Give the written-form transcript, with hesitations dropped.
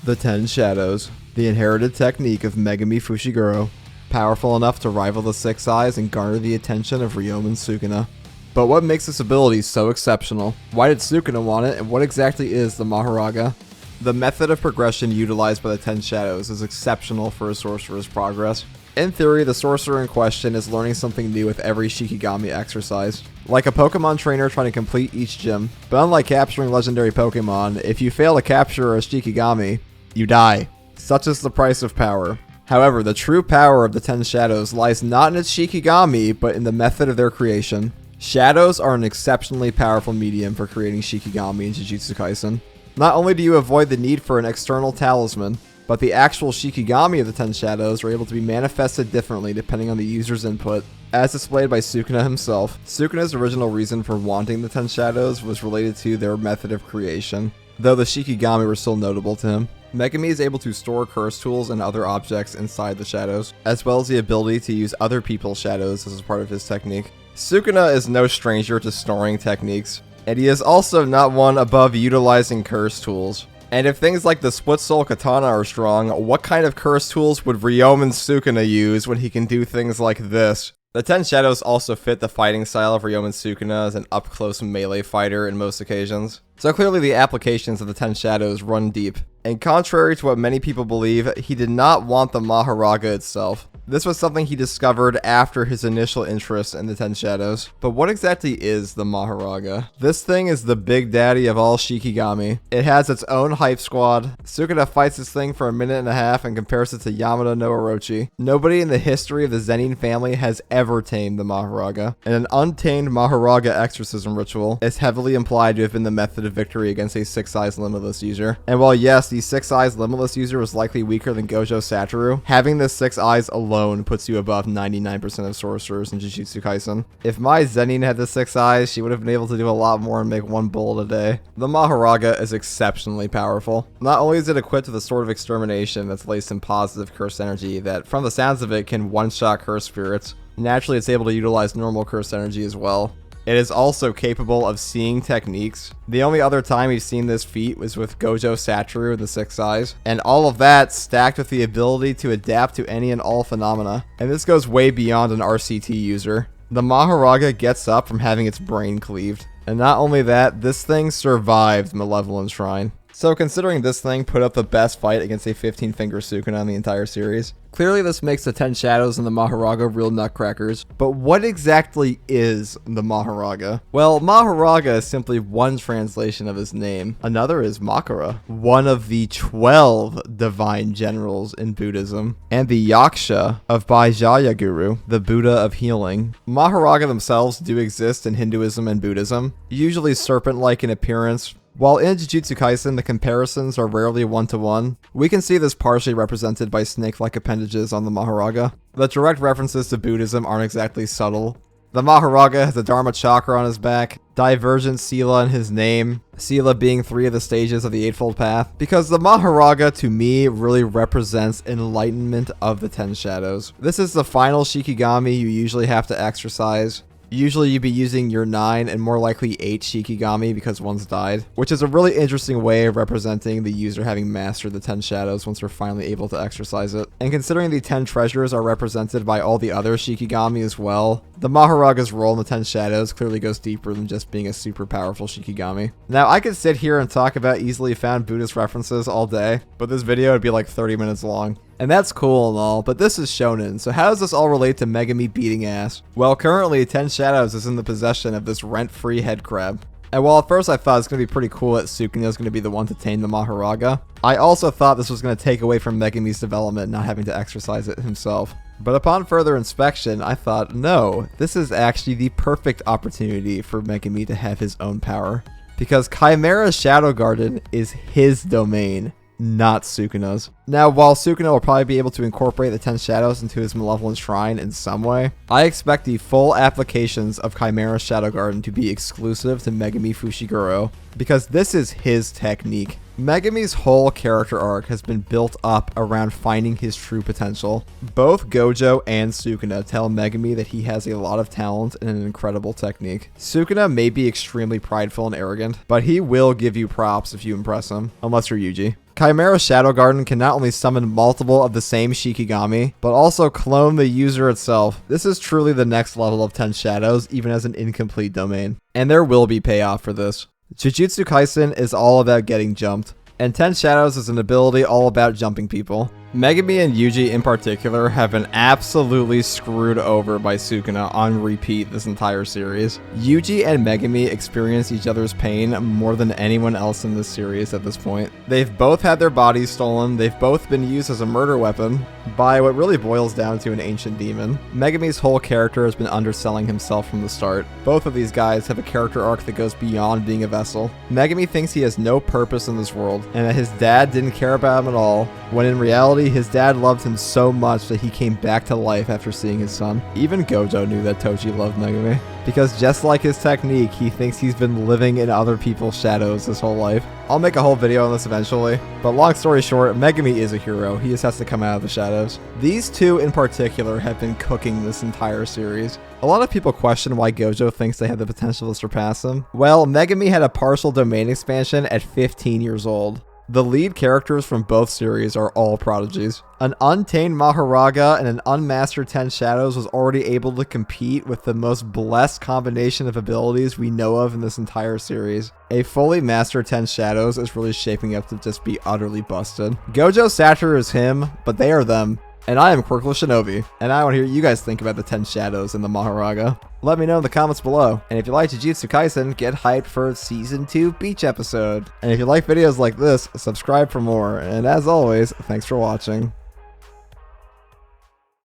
The 10 Shadows, the inherited technique of Megumi Fushiguro, powerful enough to rival the Six Eyes and garner the attention of Ryomen Sukuna. But what makes this ability so exceptional? Why did Sukuna want it, and what exactly is the Mahoraga? The method of progression utilized by the 10 Shadows is exceptional for a sorcerer's progress. In theory, the sorcerer in question is learning something new with every Shikigami exercise, like a Pokemon trainer trying to complete each gym. But unlike capturing legendary Pokemon, if you fail to capture a Shikigami, you die. Such is the price of power. However, the true power of the 10 Shadows lies not in its Shikigami, but in the method of their creation. Shadows are an exceptionally powerful medium for creating Shikigami in Jujutsu Kaisen. Not only do you avoid the need for an external talisman, but the actual Shikigami of the 10 Shadows are able to be manifested differently depending on the user's input, as displayed by Sukuna himself. Sukuna's original reason for wanting the 10 Shadows was related to their method of creation, though the Shikigami were still notable to him. Megumi is able to store curse tools and other objects inside the shadows, as well as the ability to use other people's shadows as a part of his technique. Sukuna is no stranger to storing techniques, and he is also not one above utilizing curse tools. And if things like the Split Soul Katana are strong, what kind of curse tools would Ryomen Sukuna use when he can do things like this? The 10 Shadows also fit the fighting style of Ryomen Sukuna as an up-close melee fighter in most occasions. So clearly the applications of the 10 Shadows run deep. And contrary to what many people believe, he did not want the Mahoraga itself. This was something he discovered after his initial interest in the 10 Shadows. But what exactly is the Mahoraga? This thing is the big daddy of all Shikigami. It has its own hype squad. Sukuna fights this thing for a minute and a half and compares it to Yamada no Orochi. Nobody in the history of the Zenin family has ever tamed the Mahoraga. And an untamed Mahoraga exorcism ritual is heavily implied to have been the method of victory against a Six Eyes Limitless user. And while yes, the Six Eyes Limitless user was likely weaker than Gojo Satoru, having the Six Eyes alone puts you above 99% of sorcerers in Jujutsu Kaisen. If my Zenin had the 6 eyes, she would have been able to do a lot more and make one bullet a day. The Mahoraga is exceptionally powerful. Not only is it equipped with a sword of extermination that's laced in positive curse energy that, from the sounds of it, can one-shot curse spirits. Naturally, it's able to utilize normal curse energy as well. It is also capable of seeing techniques. The only other time we've seen this feat was with Gojo Satoru and the Six Eyes, and all of that stacked with the ability to adapt to any and all phenomena. And this goes way beyond an RCT user. The Mahoraga gets up from having its brain cleaved. And not only that, this thing survived Malevolent Shrine. So considering this thing put up the best fight against a 15-finger Sukuna in the entire series, clearly this makes the 10 Shadows and the Mahoraga real nutcrackers. But what exactly is the Mahoraga? Well, Mahoraga is simply one translation of his name. Another is Makara, one of the 12 divine generals in Buddhism, and the Yaksha of Bhaijaya Guru, the Buddha of healing. Mahoraga themselves do exist in Hinduism and Buddhism, usually serpent-like in appearance. While in Jujutsu Kaisen the comparisons are rarely one-to-one, we can see this partially represented by snake-like appendages on the Mahoraga. The direct references to Buddhism aren't exactly subtle. The Mahoraga has a Dharma chakra on his back, divergent Sila in his name, Sila being 3 of the stages of the Eightfold Path, because the Mahoraga to me really represents enlightenment of the 10 Shadows. This is the final Shikigami you usually have to exercise. Usually you'd be using your 9 and more likely 8 Shikigami because one's died, which is a really interesting way of representing the user having mastered the 10 Shadows once they're finally able to exercise it. And considering the 10 treasures are represented by all the other Shikigami as well, the Mahoraga's role in the 10 Shadows clearly goes deeper than just being a super powerful Shikigami. Now I could sit here and talk about easily found Buddhist references all day, but this video would be like 30 minutes long. And that's cool and all, but this is shonen, so how does this all relate to Megumi beating ass? Well, currently 10 Shadows is in the possession of this rent-free head crab. And while at first I thought it's going to be pretty cool that Sukuna is going to be the one to tame the Mahoraga, I also thought this was going to take away from Megumi's development not having to exercise it himself. But upon further inspection, I thought, no, this is actually the perfect opportunity for Megumi to have his own power. Because Chimera Shadow Garden is his domain, not Sukuna's. Now, while Sukuna will probably be able to incorporate the 10 Shadows into his Malevolent Shrine in some way, I expect the full applications of Chimera Shadow Garden to be exclusive to Megumi Fushiguro, because this is his technique. Megumi's whole character arc has been built up around finding his true potential. Both Gojo and Sukuna tell Megumi that he has a lot of talent and an incredible technique. Sukuna may be extremely prideful and arrogant, but he will give you props if you impress him, unless you're Yuji. Chimera Shadow Garden can not only summon multiple of the same Shikigami, but also clone the user itself. This is truly the next level of 10 Shadows, even as an incomplete domain. And there will be payoff for this. Jujutsu Kaisen is all about getting jumped, and 10 Shadows is an ability all about jumping people. Megumi and Yuji in particular have been absolutely screwed over by Sukuna on repeat this entire series. Yuji and Megumi experience each other's pain more than anyone else in this series at this point. They've both had their bodies stolen, they've both been used as a murder weapon by what really boils down to an ancient demon. Megumi's whole character has been underselling himself from the start. Both of these guys have a character arc that goes beyond being a vessel. Megumi thinks he has no purpose in this world, and that his dad didn't care about him at all, when in reality his dad loved him so much that he came back to life after seeing his son. Even Gojo knew that Toji loved Megumi, because just like his technique, he thinks he's been living in other people's shadows his whole life. I'll make a whole video on this eventually, but long story short, Megumi is a hero. He just has to come out of the shadows. These two in particular have been cooking this entire series. A lot of people question why Gojo thinks they have the potential to surpass him. Well, Megumi had a partial domain expansion at 15 years old. The lead characters from both series are all prodigies. An untamed Mahoraga and an unmastered 10 Shadows was already able to compete with the most blessed combination of abilities we know of in this entire series. A fully mastered 10 Shadows is really shaping up to just be utterly busted. Gojo's stature is him, but they are them. And I am Quirkless Shinobi, and I want to hear what you guys think about the 10 Shadows and the Mahoraga. Let me know in the comments below. And if you like Jujutsu Kaisen, get hyped for Season 2 Beach episode. And if you like videos like this, subscribe for more. And as always, thanks for watching.